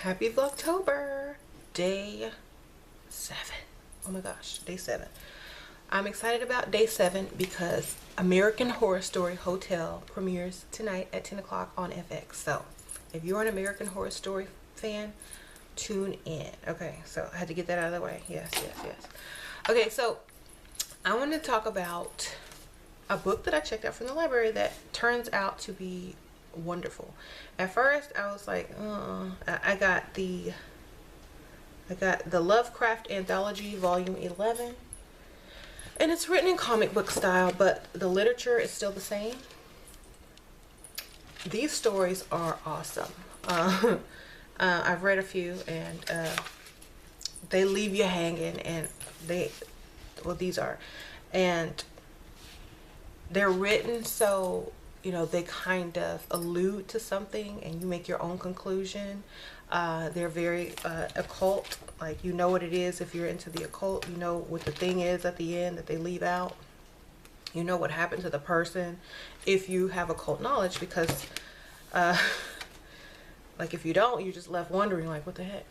Happy Vlogtober, day 7. Oh my gosh, day 7. I'm excited about day 7 because American Horror Story Hotel premieres tonight at 10 o'clock on FX. So if you're an American Horror Story fan, tune in. Okay, so I had to get that out of the way. Yes. Okay, so I want to talk about a book that I checked out from the library that turns out to be wonderful. At first I was like, I got the Lovecraft anthology volume 11, and it's written in comic book style, but the literature is still the same. These stories are awesome. I've read a few, and they leave you hanging, and these are, and they're written so, you know, they kind of allude to something and you make your own conclusion. They're very occult, like you know what it is. If you're into the occult, you know what the thing is at the end that they leave out. You know what happened to the person if you have occult knowledge, because like if you don't, you're just left wondering like, what the heck.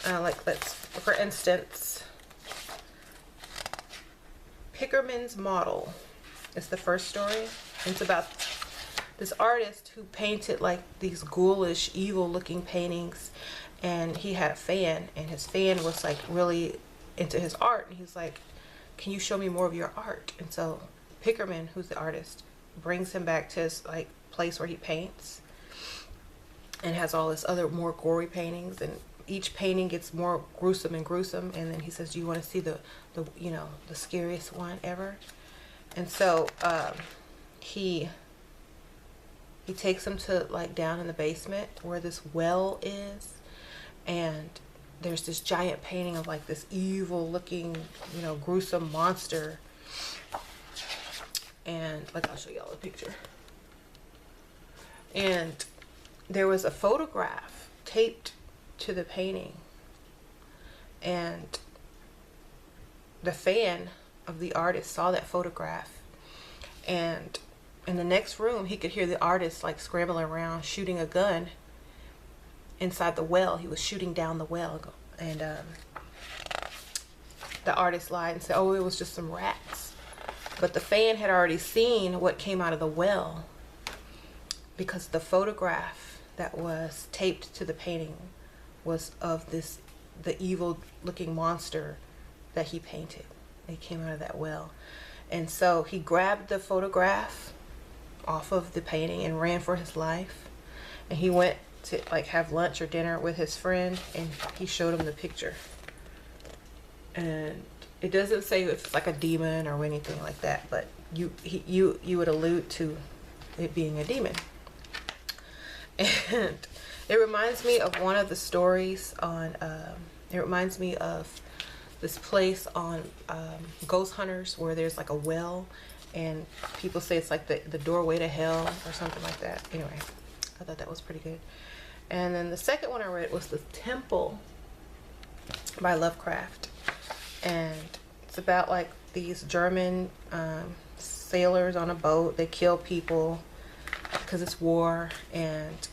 Like, let's, for instance, Pickerman's Model. It's the first story. It's about this artist who painted like these ghoulish, evil looking paintings, and he had a fan, and his fan was like really into his art, and he's like, can you show me more of your art? And so Pickerman, who's the artist, brings him back to his like place where he paints, and has all this other more gory paintings, and each painting gets more gruesome and gruesome, and then he says, do you want to see the you know, the scariest one ever? And so he takes him to like down in the basement where this well is, and there's this giant painting of like this evil looking, you know, gruesome monster. And like, I'll show y'all a picture. And there was a photograph taped to the painting, and the fan of the artist saw that photograph, and in the next room he could hear the artist like scrambling around shooting a gun inside the well. He was shooting down the well, and the artist lied and said, oh, it was just some rats. But the fan had already seen what came out of the well, because the photograph that was taped to the painting was of the evil looking monster that he painted. It came out of that well. And so he grabbed the photograph off of the painting and ran for his life. And he went to like have lunch or dinner with his friend, and he showed him the picture. And it doesn't say if it's like a demon or anything like that, but you would allude to it being a demon. And it reminds me of one of the stories on it reminds me of this place on Ghost Hunters, where there's like a well, and people say it's like the doorway to hell or something like that. Anyway, I thought that was pretty good. And then the second one I read was The Temple by Lovecraft, and it's about like these German sailors on a boat. They kill people because it's war, and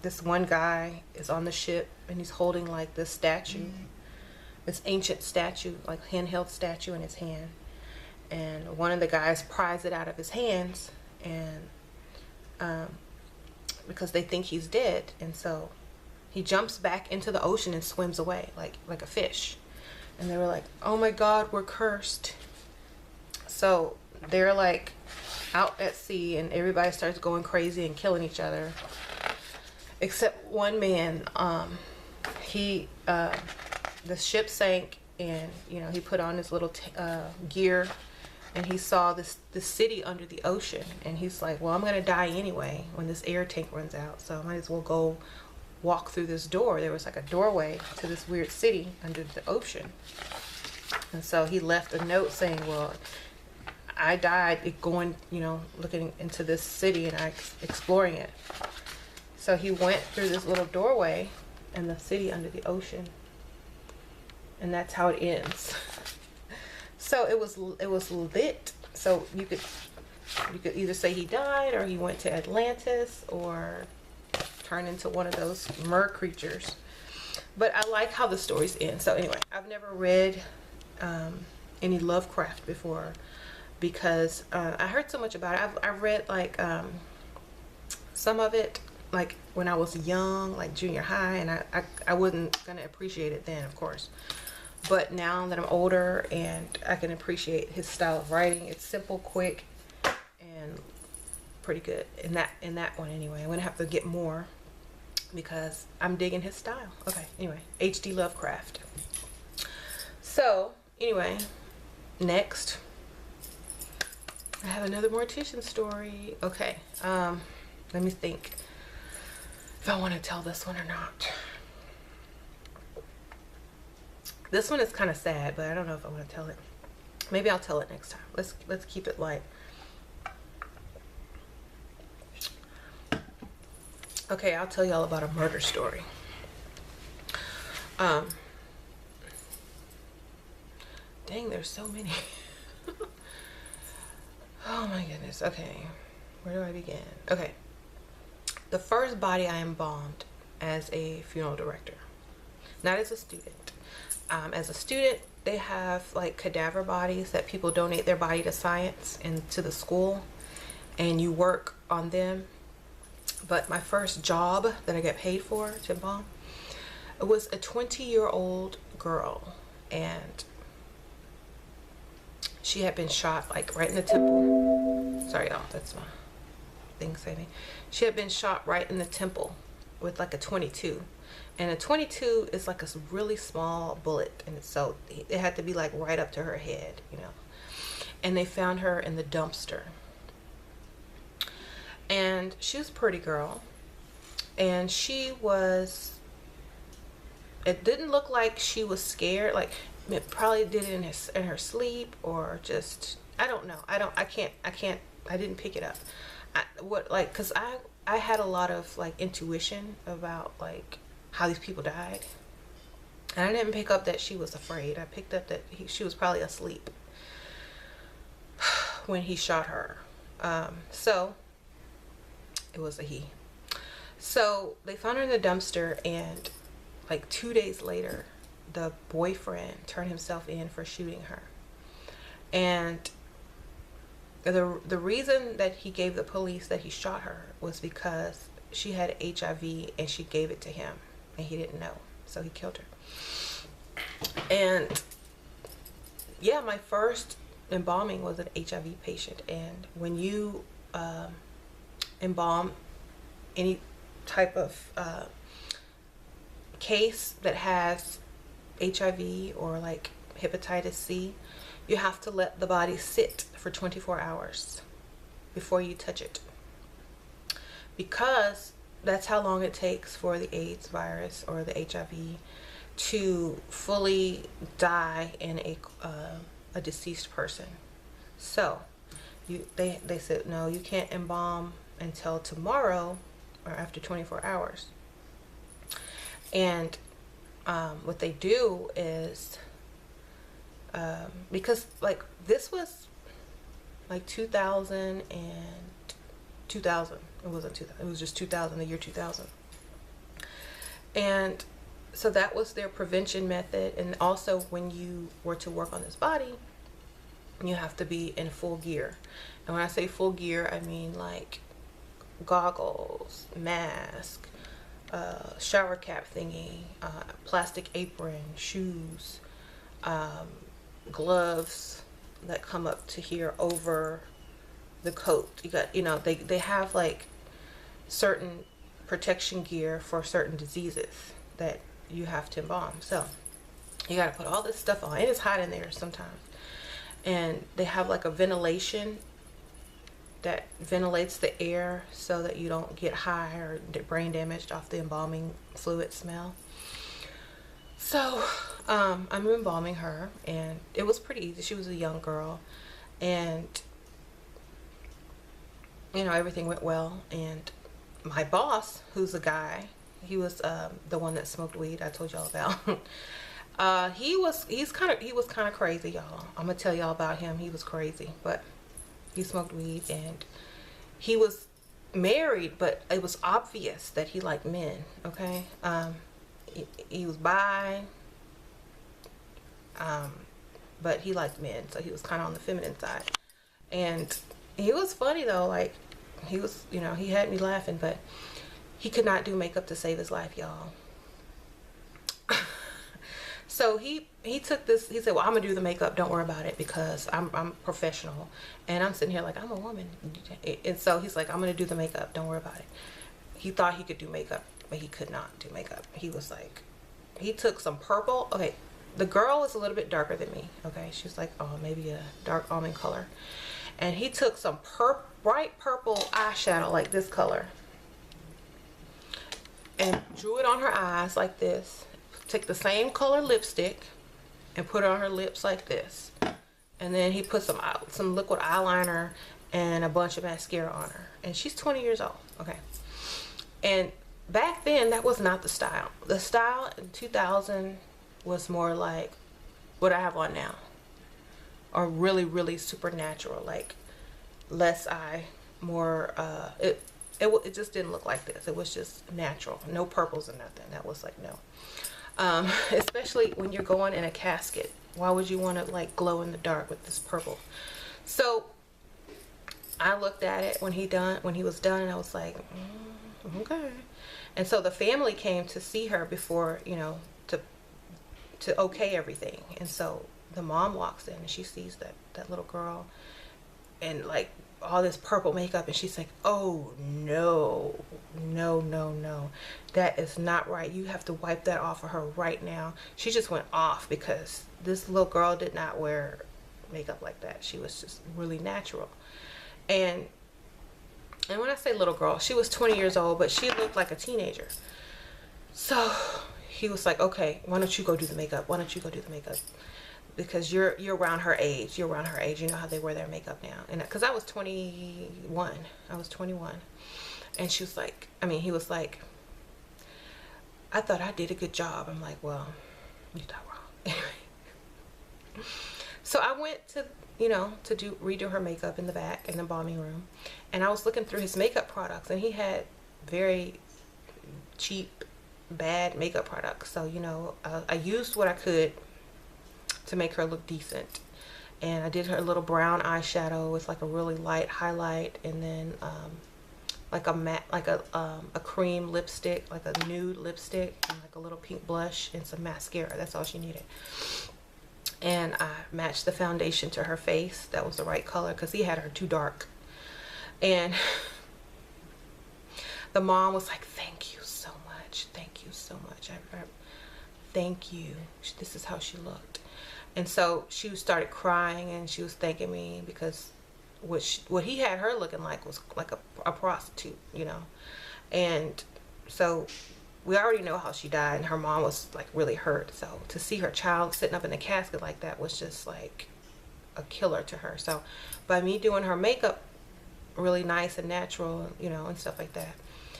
this one guy is on the ship, and he's holding like this statue, this ancient statue, like handheld statue in his hand, and one of the guys pries it out of his hands, and because they think he's dead, and so he jumps back into the ocean and swims away like a fish. And they were like, oh my god, we're cursed. So they're like out at sea, and everybody starts going crazy and killing each other, except one man. The ship sank, and you know, he put on his little gear, and he saw this city under the ocean, and he's like, well, I'm gonna die anyway when this air tank runs out, so I might as well go walk through this door. There was like a doorway to this weird city under the ocean. And so he left a note saying, well, I died going, you know, looking into this city and exploring it. So he went through this little doorway in the city under the ocean, and that's how it ends. So it was lit. So you could either say he died, or he went to Atlantis, or turn into one of those mer creatures. But I like how the stories end. So anyway, I've never read any Lovecraft before because I heard so much about it. I've read like some of it like when I was young, like junior high, and I wasn't gonna appreciate it then, of course. But now that I'm older and I can appreciate his style of writing, it's simple, quick, and pretty good in that one anyway. I'm gonna have to get more because I'm digging his style. Okay, anyway, HD Lovecraft. So anyway, next I have another mortician story. Okay, let me think if I want to tell this one or not. This one is kind of sad, but I don't know if I want to tell it. Maybe I'll tell it next time. Let's keep it light. Okay, I'll tell y'all about a murder story. Dang, there's so many. Oh my goodness. Okay, where do I begin? Okay, the first body I embalmed as a funeral director, not as a student. As a student, they have like cadaver bodies that people donate their body to science and to the school, and you work on them. But my first job that I got paid for to embalm, it was a 20-year-old girl, and she had been shot like right in the temple. Sorry y'all, that's my thing saying. She had been shot right in the temple with like a 22. And a 22 is like a really small bullet, and so it had to be like right up to her head, you know. And they found her in the dumpster. And she was a pretty girl, and she was, it didn't look like she was scared. Like it probably did it in her sleep, or just, I don't know. I didn't pick it up. Cause I had a lot of like intuition about like how these people died, and I didn't pick up that she was afraid. I picked up that she was probably asleep when he shot her. So it was a he. So they found her in the dumpster, and like 2 days later, the boyfriend turned himself in for shooting her. And the reason that he gave the police that he shot her was because she had HIV and she gave it to him, and he didn't know, so he killed her. And yeah, my first embalming was an HIV patient, and when you embalm any type of case that has HIV or like hepatitis C, you have to let the body sit for 24 hours before you touch it, because that's how long it takes for the AIDS virus or the HIV to fully die in a deceased person. So they said, no, you can't embalm until tomorrow or after 24 hours. And what they do is, because like this was like 2000, it wasn't 2000, it was just 2000, the year 2000. And so that was their prevention method. And also when you were to work on this body, you have to be in full gear. And when I say full gear, I mean like goggles, mask, shower cap thingy, plastic apron, shoes, gloves that come up to here over the coat. You got, you know, they have like certain protection gear for certain diseases that you have to embalm. So you got to put all this stuff on. It is hot in there sometimes, and they have like a ventilation that ventilates the air so that you don't get high or brain damaged off the embalming fluid smell. So I'm embalming her, and it was pretty easy. She was a young girl, and you know, everything went well. And my boss, who's a guy, he was the one that smoked weed I told y'all about. He was kind of crazy, y'all. I'm gonna tell y'all about him. He was crazy, but he smoked weed, and he was married, but it was obvious that he liked men. Okay, he was bi, but he liked men, so he was kind of on the feminine side. And he was funny though, like he was, you know, he had me laughing, but he could not do makeup to save his life, y'all. So he took this, he said, well, I'm gonna do the makeup, don't worry about it, because I'm professional. And I'm sitting here like, I'm a woman. And so he's like, I'm gonna do the makeup, don't worry about it. He thought he could do makeup, but he could not do makeup. He was like, he took some purple. Okay, the girl was a little bit darker than me. Okay, she's like, oh, maybe a dark almond color. And he took some bright purple eyeshadow, like this color, and drew it on her eyes like this. Take the same color lipstick and put it on her lips like this. And then he put some liquid eyeliner and a bunch of mascara on her. And she's 20 years old. Okay. And back then, that was not the style. The style in 2000 was more like what I have on now. Or really, really supernatural. Like less eye, more, it just didn't look like this. It was just natural. No purples or nothing. That was like, no. Especially when you're going in a casket. Why would you want to like glow in the dark with this purple? So I looked at it when he was done, and I was like, okay. And so the family came to see her before, you know, to okay everything. And so the mom walks in and she sees that little girl and like all this purple makeup, and she's like, oh no, that is not right. You have to wipe that off of her right now. She just went off because this little girl did not wear makeup like that. She was just really natural. And when I say little girl, she was 20 years old, but she looked like a teenager. So he was like, okay, why don't you go do the makeup? Why don't you go do the makeup? Because you're around her age. You're around her age. You know how they wear their makeup now. And because I was 21. I was 21. And she was like, I mean, he was like, I thought I did a good job. I'm like, well, you thought wrong. Anyway. So I went to, you know, to redo her makeup in the back, in the embalming room. And I was looking through his makeup products, and he had very cheap, bad makeup products. So, you know, I used what I could to make her look decent. And I did her little brown eyeshadow with like a really light highlight, and then like a matte, like a cream lipstick, like a nude lipstick, and like a little pink blush and some mascara. That's all she needed. And I matched the foundation to her face. That was the right color because he had her too dark. And the mom was like, thank you so much. Thank you so much. Thank you. This is how she looked. And so she started crying, and she was thanking me because what he had her looking like was like a prostitute, you know. And so we already know how she died, and her mom was like really hurt. So to see her child sitting up in the casket like that was just like a killer to her. So by me doing her makeup really nice and natural, you know, and stuff like that,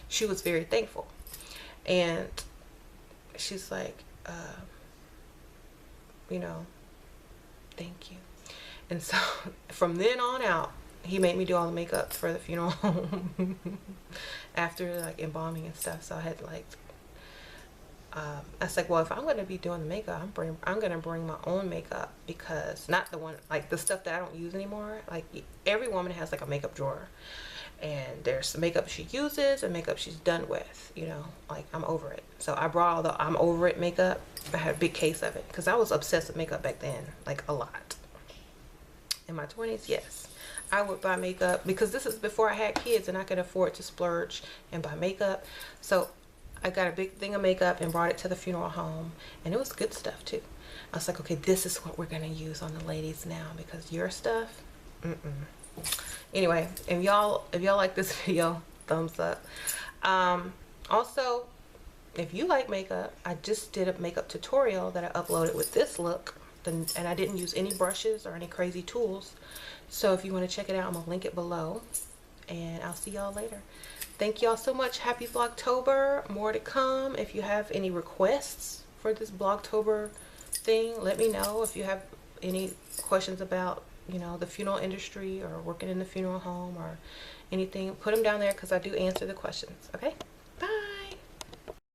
she was very thankful. And she's like, you know, thank you. And so from then on out, he made me do all the makeup for the funeral home after like embalming and stuff. So I had like, I was like, well, if I'm going to be doing the makeup, I'm going to bring my own makeup, because not the one, like the stuff that I don't use anymore. Like every woman has like a makeup drawer, and there's the makeup she uses and makeup she's done with, you know, like I'm over it. So I brought all the I'm over it makeup. I had a big case of it because I was obsessed with makeup back then, like a lot. In my 20s, yes, I would buy makeup because this is before I had kids and I could afford to splurge and buy makeup. So I got a big thing of makeup and brought it to the funeral home, and it was good stuff too. I was like, okay, this is what we're gonna use on the ladies now, because your stuff, Anyway, if y'all like this video, thumbs up. Also, if you like makeup, I just did a makeup tutorial that I uploaded with this look, and I didn't use any brushes or any crazy tools. So if you want to check it out, I'm gonna link it below, and I'll see y'all later. Thank y'all so much. Happy Vlogtober. More to come. If you have any requests for this Vlogtober thing, let me know. If you have any questions about, you know, the funeral industry or working in the funeral home or anything, put them down there because I do answer the questions. Okay.